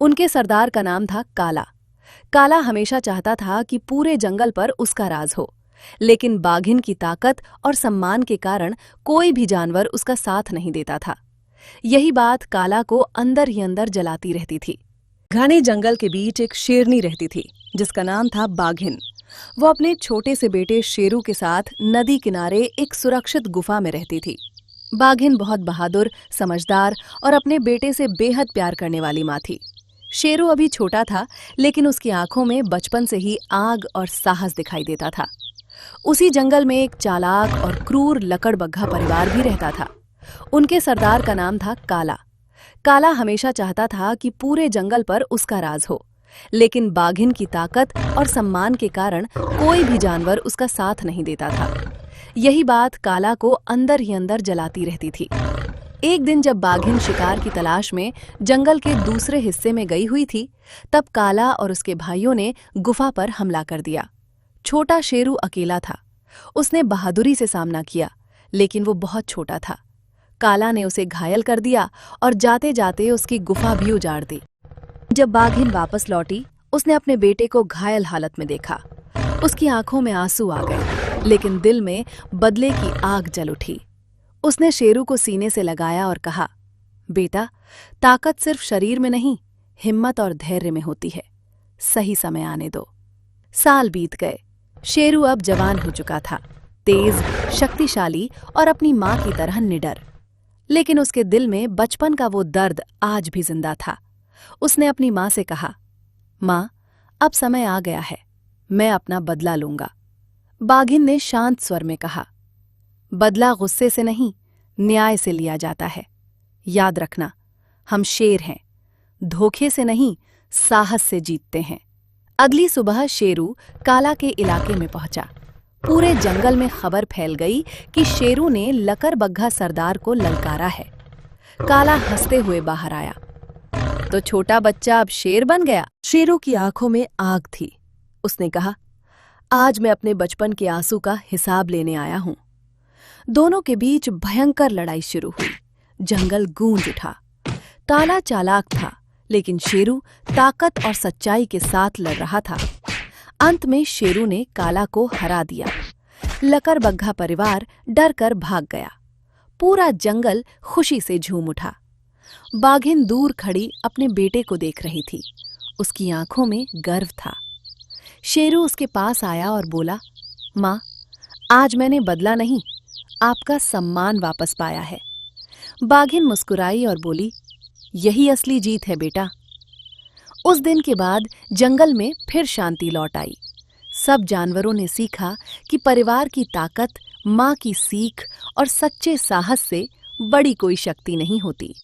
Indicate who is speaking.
Speaker 1: उनके सरदार का नाम था काला। काला हमेशा चाहता था कि पूरे जंगल पर उसका राज हो, लेकिन बाघिन की ताकत और सम्मान के कारण कोई भी जानवर उसका साथ नहीं देता था। यही बात काला को अंदर ही अंदर जलाती रहती थी। घने जंगल के बीच एक शेरनी रहती थी जिसका नाम था बाघिन। वो अपने छोटे से बेटे शेरू के साथ नदी किनारे एक सुरक्षित गुफा में रहती थी। बाघिन बहुत बहादुर, समझदार और अपने बेटे से बेहद प्यार करने वाली माँ थी। शेरू अभी छोटा था, लेकिन उसकी आंखों में बचपन से ही आग और साहस दिखाई देता था। उसी जंगल में एक चालाक और क्रूर लकड़बग्घा परिवार भी रहता था। उनके सरदार का नाम था काला। काला हमेशा चाहता था कि पूरे जंगल पर उसका राज हो, लेकिन बाघिन की ताकत और सम्मान के कारण कोई भी जानवर उसका साथ नहीं देता था। यही बात काला को अंदर ही अंदर जलाती रहती थी। एक दिन जब बाघिन शिकार की तलाश में जंगल के दूसरे हिस्से में गई हुई थी, तब काला और उसके भाइयों ने गुफा पर हमला कर दिया। छोटा शेरू अकेला था। उसने बहादुरी से सामना किया, लेकिन वो बहुत छोटा था। काला ने उसे घायल कर दिया और जाते जाते उसकी गुफा भी उजाड़ दी। जब बाघिन वापस लौटी, उसने अपने बेटे को घायल हालत में देखा। उसकी आंखों में आंसू आ गए, लेकिन दिल में बदले की आग जल उठी। उसने शेरू को सीने से लगाया और कहा, बेटा, ताकत सिर्फ शरीर में नहीं, हिम्मत और धैर्य में होती है। सही समय आने दो। साल बीत गए। शेरू अब जवान हो चुका था, तेज, शक्तिशाली और अपनी माँ की तरह निडर। लेकिन उसके दिल में बचपन का वो दर्द आज भी जिंदा था। उसने अपनी माँ से कहा, माँ, अब समय आ गया है, मैं अपना बदला लूंगा। बाघिन ने शांत स्वर में कहा, बदला गुस्से से नहीं, न्याय से लिया जाता है। याद रखना, हम शेर हैं, धोखे से नहीं, साहस से जीतते हैं। अगली सुबह शेरू काला के इलाके में पहुंचा। पूरे जंगल में खबर फैल गई कि शेरू ने लकड़बग्घा सरदार को ललकारा है। काला हंसते हुए बाहर आया। तो छोटा बच्चा अब शेर बन गया? शेरू की आंखों में आग थी। उसने कहा, आज मैं अपने बचपन के आंसू का हिसाब लेने आया हूं। दोनों के बीच भयंकर लड़ाई शुरू हुई। जंगल गूंज उठा। काला चालाक था, लेकिन शेरू ताकत और सच्चाई के साथ लड़ रहा था। अंत में शेरू ने काला को हरा दिया। लकड़बग्घा परिवार डर कर भाग गया। पूरा जंगल खुशी से झूम उठा। बाघिन दूर खड़ी अपने बेटे को देख रही थी। उसकी आंखों में गर्व था। शेरू उसके पास आया और बोला, माँ, आज मैंने बदला नहीं, आपका सम्मान वापस पाया है। बाघिन मुस्कुराई और बोली, यही असली जीत है बेटा। उस दिन के बाद जंगल में फिर शांति लौट आई। सब जानवरों ने सीखा कि परिवार की ताकत, माँ की सीख और सच्चे साहस से बड़ी कोई शक्ति नहीं होती।